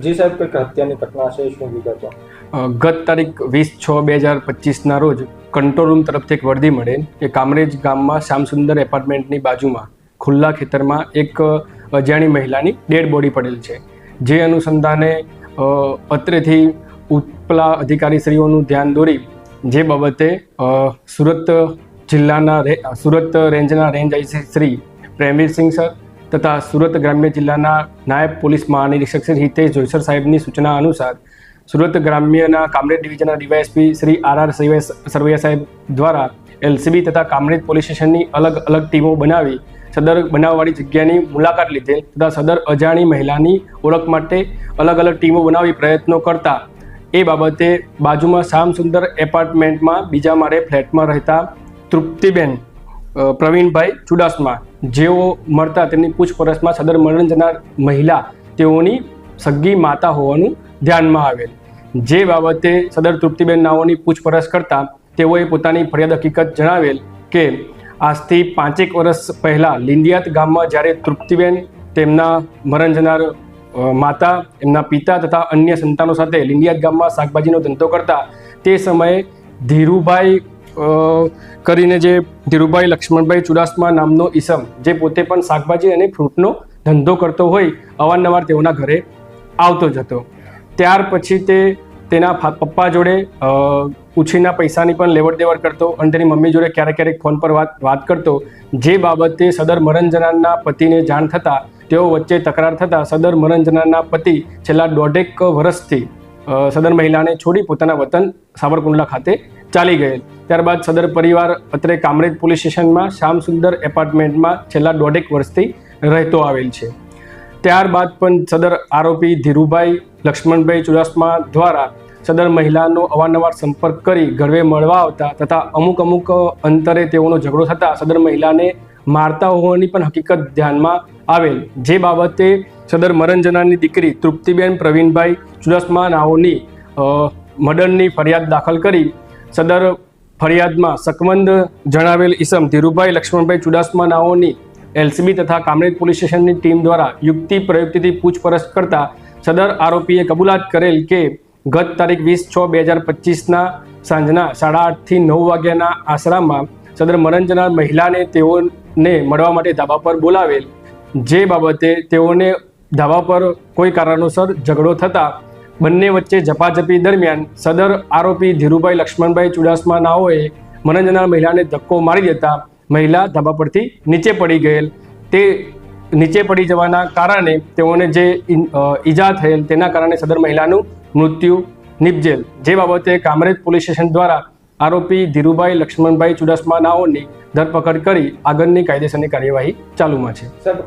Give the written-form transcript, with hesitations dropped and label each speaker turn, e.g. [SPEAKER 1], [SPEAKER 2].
[SPEAKER 1] જી સાહેબ, કંઈક હત્યાની ઘટના છે, શું વિગતો?
[SPEAKER 2] ગત તારીખ 20/6/2025 રોજ કંટ્રોલ રૂમ તરફથી એક વર્દી મળે કે કામરેજ ગામમાં શ્યામસુંદર એપાર્ટમેન્ટની બાજુમાં ખુલ્લા ખેતરમાં એક અજાણી મહિલાની ડેડ બોડી પડેલ છે. જે અનુસંધાને અત્રેથી ઉપલા અધિકારીશ્રીઓનું ધ્યાન દોરી જે બાબતે સુરત રેન્જના range IC Shri Premvirsinh sir તથા સુરત ગ્રામ્ય જિલ્લાના નાયબ પોલીસ મહાનિરીક્ષક શ્રી હિતેશ જોઈસર સાહેબની સૂચના અનુસાર સુરત ગ્રામ્યના કામરેજ ડિવિઝનના ડીવાયએસપી શ્રી આર સરવૈયા સાહેબ દ્વારા એલસીબી તથા કામરેજ પોલીસ સ્ટેશનની અલગ અલગ ટીમો બનાવી સદર બનાવવાળી જગ્યાની મુલાકાત લીધેલ તથા સદર અજાણી મહિલાની ઓળખ માટે અલગ અલગ ટીમો બનાવી પ્રયત્નો કરતા એ બાબતે બાજુમાં શ્યામસુંદર એપાર્ટમેન્ટમાં બીજા માળે ફ્લેટમાં રહેતા તૃપ્તિબેન પ્રવીણભાઈ ચુડાસમા જેઓ મળતા તેમની પૂછપરછમાં સદર મરણ જનાર મહિલા તેઓની સગી માતા હોવાનું ધ્યાનમાં આવેલ. જે બાબતે સદર તૃપ્તિબેન નાઓની પૂછપરછ કરતા તેઓએ પોતાની ફરિયાદ હકીકત જણાવેલ કે આજથી 5 વર્ષ પહેલાં લીંડિયાત ગામમાં જ્યારે તૃપ્તિબેન તેમના મરણ જનાર માતા, એમના પિતા તથા અન્ય સંતાનો સાથે લીંડિયાત ગામમાં શાકભાજીનો ધંધો કરતા તે સમયે ધીરુભાઈ કરીને જે ધીરુભાઈ લક્ષ્મણભાઈ ચુડાસમા નામનો ઈસમ જે પોતે પણ શાકભાજી અને ફ્રૂટનો ધંધો કરતો હોય અવારનવાર તેઓના ઘરે આવતો જ હતો. ત્યાર પછી તે તેના પપ્પા જોડે ઉછીના પૈસાની પણ લેવડ દેવડ કરતો અને તેની મમ્મી જોડે ક્યારેક ફોન પર વાત કરતો. જે બાબતે સદર મરણ જનારના પતિને જાણ થતાં તેઓ વચ્ચે તકરાર થતાં સદર મરણ જનારના પતિ છેલ્લા 1.5 વર્ષથી સદર મહિલાને છોડી પોતાના વતન સાવરકુંડલા ખાતે ચાલી ગયેલ. ત્યારબાદ સદર પરિવાર અત્રે કામરેજ પોલીસ સ્ટેશનમાં શ્યામસુંદર એપાર્ટમેન્ટમાં છેલ્લા 1.5 વર્ષથી રહેતો આવેલ છે. ત્યારબાદ પણ સદર આરોપી ધીરુભાઈ લક્ષ્મણભાઈ ચુડાસમા દ્વારા સદર મહિલાનો અવારનવાર સંપર્ક કરી ઘરે મળવા આવતા તથા અમુક અંતરે તેઓનો ઝઘડો થતાં સદર મહિલાને મારતા હોવાની પણ હકીકત ધ્યાનમાં આવેલ. જે બાબતે સદર મરણ જનારની દીકરી તૃપ્તિબેન પ્રવીણભાઈ ચુડાસમા નાઓની મર્ડરની ફરિયાદ દાખલ કરી સદર ફરિયાદમાં શકમંદ જણાવેલ ઈસમ ધીરુભાઈ લક્ષ્મણભાઈ ચુડાસમા નાઓની એલસીબી તથા કામરેજ પોલીસ સ્ટેશનની ટીમ દ્વારા યુક્તિ પ્રયુક્તિથી પૂછપરછ કરતા સદર આરોપીએ કબૂલાત કરેલ કે ગત તારીખ 20/6/2025 સાંજના 8:30 થી 9 વાગ્યાના આશરામાં સદર મરણ જનાર મહિલાને તેઓને મળવા માટે ધાબા પર બોલાવેલ. જે બાબતે તેઓને ધાબા પર કોઈ કારણોસર ઝઘડો થતાં બંને વચ્ચે ઝપાઝપી દરમિયાન સદર આરોપી ધીરુભાઈ લક્ષ્મણભાઈ ચુડાસમા નાઓએ મરણ જનાર મહિલાને ધક્કો મારી દેતા મહિલા ધાબા પરથી નીચે પડી ગયેલ. તે નીચે પડી જવાના કારણે તેઓને જે ઈજા થયેલ તેના કારણે સદર મહિલાનું મૃત્યુ નિપજેલ. જે બાબતે કામરેજ પોલીસ સ્ટેશન દ્વારા આરોપી ધીરુભાઈ લક્ષ્મણભાઈ ચુડાસમા નાઓની ધરપકડ કરી આગળની કાયદેસરની કાર્યવાહી ચાલુમાં છે.